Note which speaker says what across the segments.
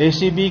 Speaker 1: ACB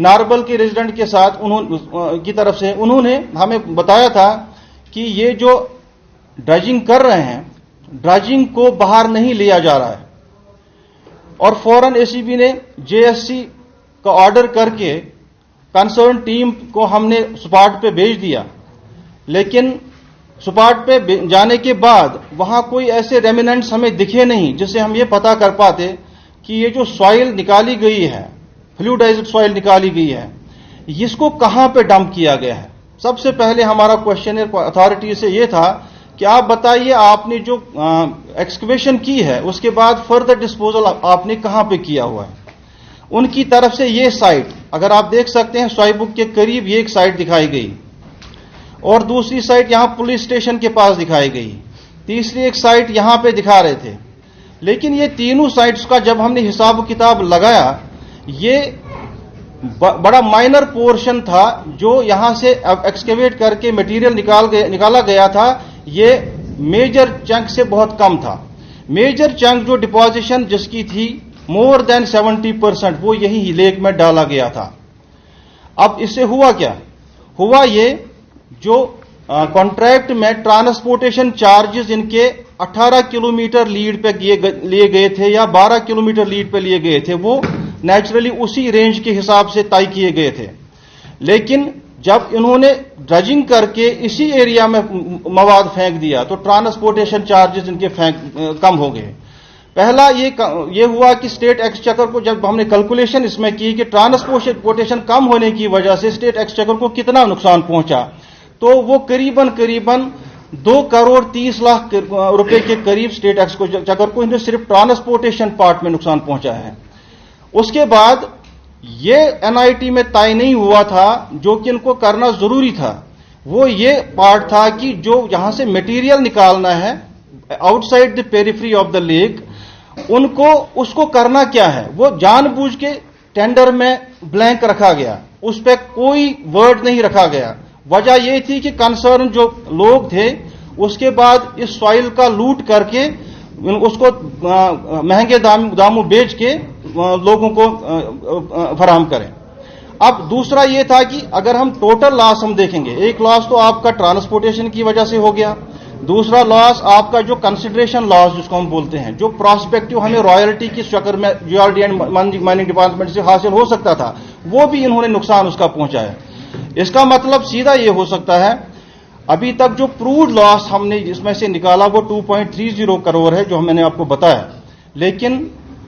Speaker 1: ناربل کے resident کے ساتھ کی طرف سے انہوں نے ہمیں بتایا تھا کہ یہ جو ڈرجنگ کر رہے ہیں ڈرجنگ کو باہر نہیں لیا جا رہا ہے، اور فوراً اے سی بی نے جے ایس سی کا آرڈر کر کے کنسرن ٹیم کو ہم نے اسپاٹ پہ بھیج دیا، لیکن اسپاٹ پہ جانے کے بعد وہاں کوئی ایسے ریمیننٹس ہمیں دکھے نہیں جس سے ہم یہ پتا کر پاتے کہ یہ جو سوائل نکالی گئی ہے، فلوڈائزڈ سوائل نکالی گئی ہے، اس کو کہاں پہ ڈمپ کیا گیا ہے۔ سب سے پہلے ہمارا کوشچن اتھارٹی سے یہ تھا کہ آپ بتائیے آپ نے جو ایکسکیویشن کی ہے اس کے بعد فردر ڈسپوزل آپ نے کہاں پہ کیا ہوا ہے۔ ان کی طرف سے یہ سائٹ اگر آپ دیکھ سکتے ہیں سوائی بک کے قریب یہ ایک سائٹ دکھائی گئی، اور دوسری سائٹ یہاں پولیس اسٹیشن کے پاس دکھائی گئی، تیسری ایک سائٹ یہاں پہ دکھا رہے تھے، لیکن یہ تینوں سائٹس کا جب ہم نے حساب و کتاب لگایا یہ بڑا مائنر پورشن تھا جو یہاں سے ایکسکیویٹ کر کے مٹیریل نکالا گیا تھا، یہ میجر چنک سے بہت کم تھا۔ میجر چنک جو ڈپوزیشن جس کی تھی مور دین 70% وہ یہی لیک میں ڈالا گیا تھا۔ اب اس سے ہوا کیا؟ ہوا یہ جو کانٹریکٹ میں ٹرانسپورٹیشن چارجز ان کے 18 کلومیٹر لیڈ پہ لیے گئے تھے یا 12 کلومیٹر لیڈ پہ لیے گئے تھے، وہ نیچرلی اسی رینج کے حساب سے طے کیے گئے تھے، لیکن جب انہوں نے ڈرجنگ کر کے اسی ایریا میں مواد پھینک دیا تو ٹرانسپورٹیشن چارجز ان کے کم ہو گئے۔ پہلا یہ ہوا کہ اسٹیٹ ایکسچیکر کو جب ہم نے کیلکولیشن اس میں کی کہ ٹرانسپورٹیشن کم ہونے کی وجہ سے اسٹیٹ ایکسچیکر کو کتنا نقصان پہنچا، تو وہ قریباً 2,30,00,000 روپے کے قریب اسٹیٹ ایکسچیکر کو صرف ٹرانسپورٹیشن پارٹ میں نقصان پہنچا ہے۔ اس کے بعد یہ این آئی ٹی میں طے نہیں ہوا تھا جو کہ ان کو کرنا ضروری تھا، وہ یہ پارٹ تھا کہ جو یہاں سے مٹیریل نکالنا ہے outside the periphery of the lake, ان کو اس کو کرنا کیا ہے، وہ جان بوجھ کے ٹینڈر میں بلینک رکھا گیا، اس پہ کوئی ورڈ نہیں رکھا گیا۔ وجہ یہ تھی کہ کنسرن جو لوگ تھے اس کے بعد اس سوائل کا لوٹ کر کے اس کو مہنگے داموں بیچ کے لوگوں کو فراہم کریں۔ اب دوسرا یہ تھا کہ اگر ہم ٹوٹل لاس ہم دیکھیں گے، ایک لاس تو آپ کا ٹرانسپورٹیشن کی وجہ سے ہو گیا، دوسرا لاس آپ کا جو کنسیڈریشن لاس جس کو ہم بولتے ہیں، جو پراسپیکٹو ہمیں رائلٹی کی شکل میں G R D and mining department سے حاصل ہو سکتا تھا، وہ بھی انہوں نے نقصان اس کا پہنچایا۔ اس کا مطلب سیدھا یہ ہو سکتا ہے ابھی تک جو پروڈ لاس ہم نے اس میں سے نکالا وہ 2.30 کروڑ ہے جو میں نے آپ کو بتایا، لیکن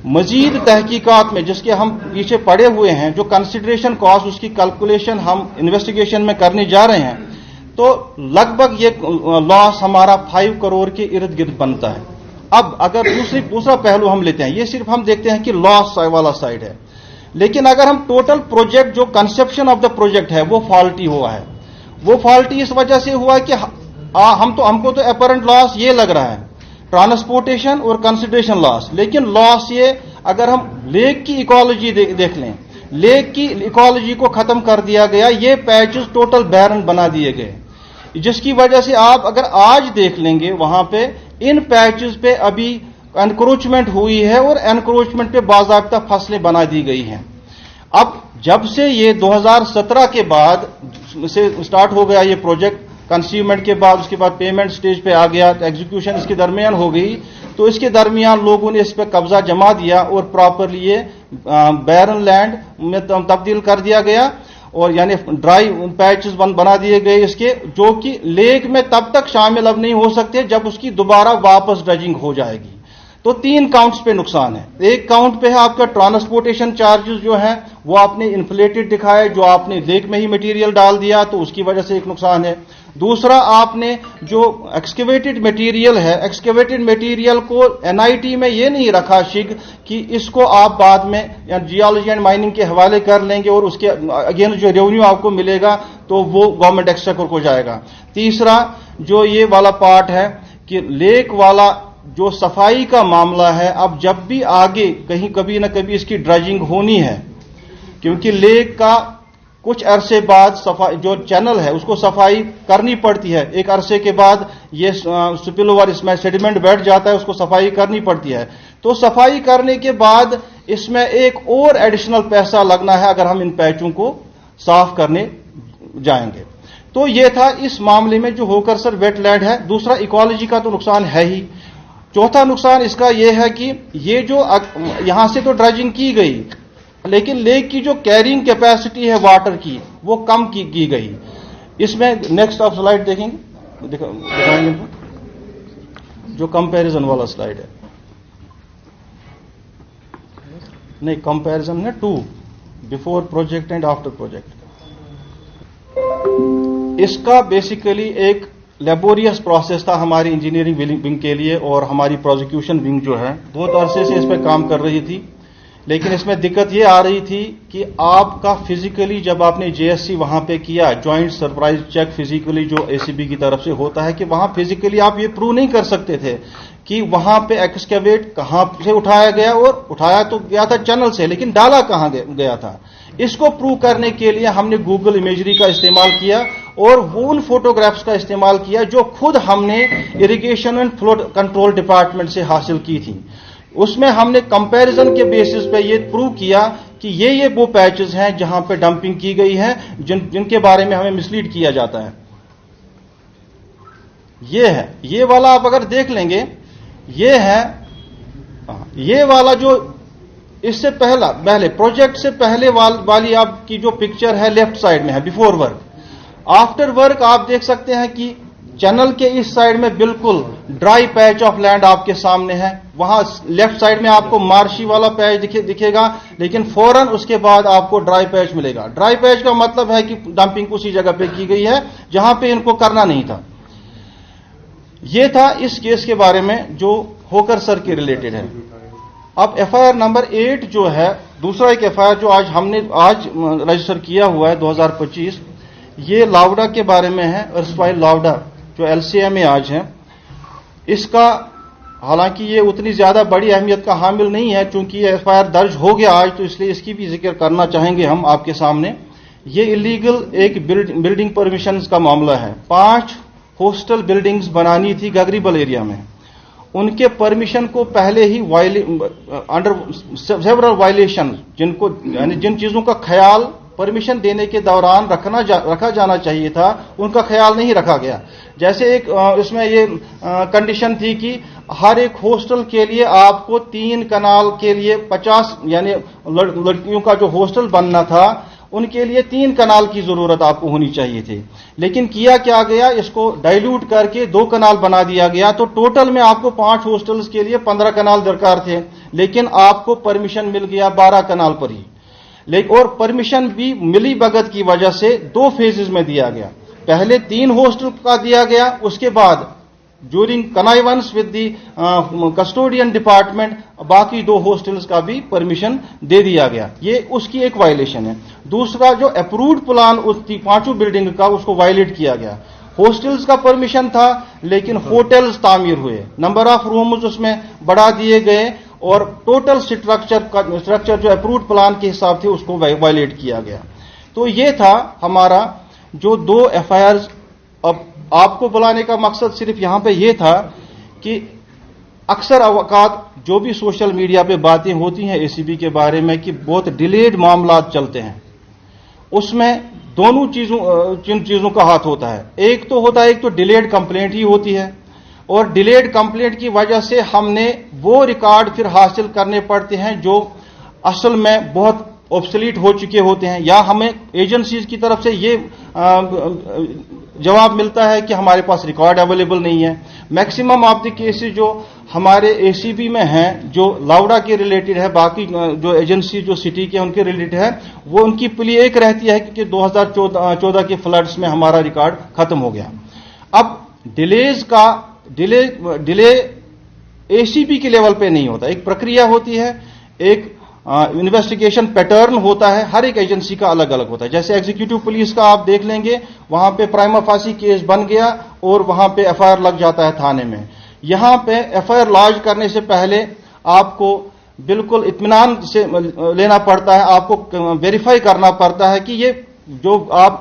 Speaker 1: مزید تحقیقات میں جس کے ہم پیچھے پڑے ہوئے ہیں، جو کنسیڈریشن کاسٹ اس کی کیلکولیشن ہم انویسٹیگیشن میں کرنے جا رہے ہیں، تو لگ بھگ یہ لاس ہمارا 5 کروڑ کے ارد گرد بنتا ہے۔ اب اگر دوسرا پہلو ہم لیتے ہیں، یہ صرف ہم دیکھتے ہیں کہ لاس والا سائڈ ہے، لیکن اگر ہم ٹوٹل پروجیکٹ جو کنسپشن آف دا پروجیکٹ ہے وہ فالٹی ہوا ہے، وہ فالٹی اس وجہ سے ہوا کہ ہم کو تو اپرنٹ لاس یہ لگ رہا ہے ٹرانسپورٹیشن اور کنسیڈریشن لاس، لیکن لاس یہ اگر ہم لیک کی ایکالوجی دیکھ لیں، لیک کی ایکالوجی کو ختم کر دیا گیا، یہ پیچز ٹوٹل بیرن بنا دیے گئے، جس کی وجہ سے آپ اگر آج دیکھ لیں گے وہاں پہ ان پیچز پہ ابھی انکروچمنٹ ہوئی ہے اور انکروچمنٹ پہ باضابطہ فصلیں بنا دی گئی ہیں۔ اب جب سے یہ 2017 کے بعد سے سٹارٹ ہو گیا یہ پروجیکٹ، کنسیومنٹ کے بعد اس کے بعد پیمنٹ سٹیج پہ آ گیا، ایگزیکیوشن اس کے درمیان ہو گئی، تو اس کے درمیان لوگوں نے اس پہ قبضہ جما دیا اور پراپرلی یہ بیرن لینڈ میں تبدیل کر دیا گیا، اور یعنی ڈرائی پیچز بنا دیے گئے اس کے، جو کہ لیک میں تب تک شامل اب نہیں ہو سکتے جب اس کی دوبارہ واپس ڈرجنگ ہو جائے گی۔ تو 3 کاؤنٹس پہ نقصان ہے۔ ایک کاؤنٹ پہ ہے آپ کا ٹرانسپورٹیشن چارجز جو ہیں وہ آپ نے انفلیٹڈ دکھائے، جو آپ نے لیک میں ہی مٹیریل ڈال دیا تو اس کی وجہ سے ایک نقصان ہے۔ دوسرا آپ نے جو ایکسکیویٹڈ مٹیریل ہے، ایکسکیویٹڈ مٹیریل کو این آئی ٹی میں یہ نہیں رکھا شگ کہ اس کو آپ بعد میں جیولوجی اینڈ مائننگ کے حوالے کر لیں گے اور اس کے اگین جو ریونیو آپ کو ملے گا تو وہ گورنمنٹ ایکسچیکر کو جائے گا۔ تیسرا جو یہ والا پارٹ ہے کہ لیک والا جو صفائی کا معاملہ ہے، اب جب بھی آگے کہیں کبھی نہ کبھی اس کی ڈرجنگ ہونی ہے، کیونکہ لیک کا کچھ عرصے بعد جو چینل ہے اس کو صفائی کرنی پڑتی ہے، ایک عرصے کے بعد یہ سپل اوور اس میں سیڈیمنٹ بیٹھ جاتا ہے، اس کو صفائی کرنی پڑتی ہے، تو صفائی کرنے کے بعد اس میں ایک اور ایڈیشنل پیسہ لگنا ہے اگر ہم ان پیچوں کو صاف کرنے جائیں گے. تو یہ تھا اس معاملے میں جو ہوکر سر ویٹ لینڈ ہے. دوسرا ایکالوجی کا تو نقصان ہے ہی. چوتھا نقصان اس کا یہ ہے کہ یہ جو یہاں سے تو ڈریجنگ کی گئی لیکن لیک کی جو کیرنگ کیپیسٹی ہے واٹر کی وہ کم کی گئی. اس میں نیکسٹ آپ سلائڈ دیکھیں گے, دکھائیں گے جو کمپیریزن والا سلائڈ ہے. نہیں, کمپیریزن ہے 2 before project and after project. اس کا بیسیکلی ایک لیبوریس پروسیس تھا ہماری انجینئرنگ ونگ کے لیے, اور ہماری پروزیکیوشن ونگ جو ہے بہت عرصے سے اس پہ کام کر رہی تھی. لیکن اس میں دقت یہ آ رہی تھی کہ آپ کا فزیکلی جب آپ نے JSC وہاں پہ کیا, جوائنٹ سرپرائز چیک فزیکلی جو ACB کی طرف سے ہوتا ہے, کہ وہاں فزیکلی آپ یہ پروو نہیں کر سکتے تھے کہ وہاں پہ ایکسکیویٹ کہاں سے اٹھایا گیا, اور اٹھایا تو گیا تھا چینل سے لیکن ڈالا کہاں گیا تھا. اس کو پروو کرنے کے لیے ہم نے گوگل امیجری کا استعمال کیا اور وہ ان فوٹوگرافس کا استعمال کیا جو خود ہم نے irrigation and fluid control department سے حاصل کی تھی. اس میں ہم نے کمپیریزن کے بیسس پہ یہ پروو کیا کہ یہ وہ پیچز ہیں جہاں پہ ڈمپنگ کی گئی ہے جن کے بارے میں ہمیں مسلیڈ کیا جاتا ہے. یہ ہے, یہ والا آپ اگر دیکھ لیں گے, یہ ہے یہ والا جو اس سے پہلے پروجیکٹ سے پہلے والی آپ کی جو پکچر ہے لیفٹ سائڈ میں ہے بفور ورک. آفٹر ورک آپ دیکھ سکتے ہیں کہ چینل کے اس سائڈ میں بالکل ڈرائی پیچ آف لینڈ آپ کے سامنے ہے. وہاں لیفٹ سائڈ میں آپ کو مارشی والا پیچ دکھے گا لیکن فوراً اس کے بعد آپ کو ڈرائی پیچ ملے گا. ڈرائی پیچ کا مطلب ہے کہ ڈمپنگ اسی جگہ پہ کی گئی ہے جہاں پہ ان کو کرنا نہیں تھا. یہ تھا اس کیس کے بارے میں جو ہوکر سر کے ریلیٹڈ ہے. اب FIR نمبر 8 جو ہے, دوسرا ایک FIR جو ہم نے رجسٹر کیا ہوا ہے 2025, یہ لاوڈا کے بارے میں ہے. ارسوائل لاوڈا جو LCA میں آج ہے, اس کا حالانکہ یہ اتنی زیادہ بڑی اہمیت کا حامل نہیں ہے چونکہ یہ FIR درج ہو گیا آج, تو اس لیے اس کی بھی ذکر کرنا چاہیں گے ہم آپ کے سامنے. یہ اللیگل ایک بلڈنگ پرمیشنز کا معاملہ ہے. 5 ہوسٹل بلڈنگز بنانی تھی گگریبل ایریا میں. ان کے پرمیشن کو پہلے ہی انڈر سیورل وائلیشن جن چیزوں کا خیال پرمیشن دینے کے دوران رکھا جانا چاہیے تھا ان کا خیال نہیں رکھا گیا. جیسے ایک اس میں یہ کنڈیشن تھی کہ ہر ایک ہاسٹل کے لیے آپ کو 3 کنال کے لیے 50 یعنی لڑکیوں کا جو ہاسٹل بننا تھا ان کے لیے 3 کنال کی ضرورت آپ کو ہونی چاہیے تھی. لیکن کیا گیا, اس کو ڈائلوٹ کر کے 2 کنال بنا دیا گیا. تو ٹوٹل میں آپ کو 5 ہاسٹلز کے لیے 15 کنال درکار تھے, لیکن آپ کو پرمیشن مل گیا 12 کنال پر ہی. اور پرمیشن بھی ملی بھگت کی وجہ سے 2 فیزز میں دیا گیا. پہلے 3 ہاسٹل کا دیا گیا, اس کے بعد during connivance with the custodian department باقی 2 ہاسٹلز کا بھی پرمیشن دے دیا گیا. یہ اس کی ایک وائلیشن ہے. دوسرا جو اپرووڈ پلان تھی 5 بلڈنگ کا, اس کو وائلیٹ کیا گیا. ہاسٹلز کا پرمیشن تھا لیکن ہوٹلز تعمیر ہوئے, نمبر آف رومز اس میں بڑھا دیے گئے اور ٹوٹل اسٹرکچر جو اپرووڈ پلان کے حساب تھے اس کو وائلیٹ کیا گیا. تو یہ تھا ہمارا جو 2 FIRs. اب آپ کو بلانے کا مقصد صرف یہاں پہ یہ تھا کہ اکثر اوقات جو بھی سوشل میڈیا پہ باتیں ہوتی ہیں ACB کے بارے میں کہ بہت ڈیلیڈ معاملات چلتے ہیں, اس میں دونوں چیزوں کا ہاتھ ہوتا ہے. ایک تو ڈیلیڈ کمپلینٹ ہی ہوتی ہے, اور ڈیلیڈ کمپلینٹ کی وجہ سے ہم نے وہ ریکارڈ پھر حاصل کرنے پڑتے ہیں جو اصل میں بہت آبسلیٹ ہو چکے ہوتے ہیں, یا ہمیں ایجنسیز کی طرف سے یہ جواب ملتا ہے کہ ہمارے پاس ریکارڈ اویلیبل نہیں ہے. میکسیمم آف دی کیسز جو ہمارے ACB میں ہیں جو لاوڈا کے ریلیٹڈ ہے, باقی جو ایجنسی جو سٹی کے ان کے ریلیٹڈ ہے, وہ ان کی پلی ایک رہتی ہے کہ 2014 کے فلڈز میں ہمارا ریکارڈ ختم ہو گیا. اب ڈیلے ACB کے لیول پہ نہیں ہوتا, ایک پرکریا ہوتی ہے, ایک انویسٹیگیشن پیٹرن ہوتا ہے, ہر ایک ایجنسی کا الگ الگ ہوتا ہے. جیسے ایگزیکٹو پولیس کا آپ دیکھ لیں گے, وہاں پہ پرائما فاسی کیس بن گیا اور وہاں پہ FIR لگ جاتا ہے تھانے میں. یہاں پہ FIR لانچ کرنے سے پہلے آپ کو بالکل اطمینان سے لینا پڑتا ہے, آپ کو ویریفائی کرنا پڑتا ہے کہ یہ جو آپ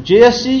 Speaker 1: JSC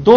Speaker 1: 2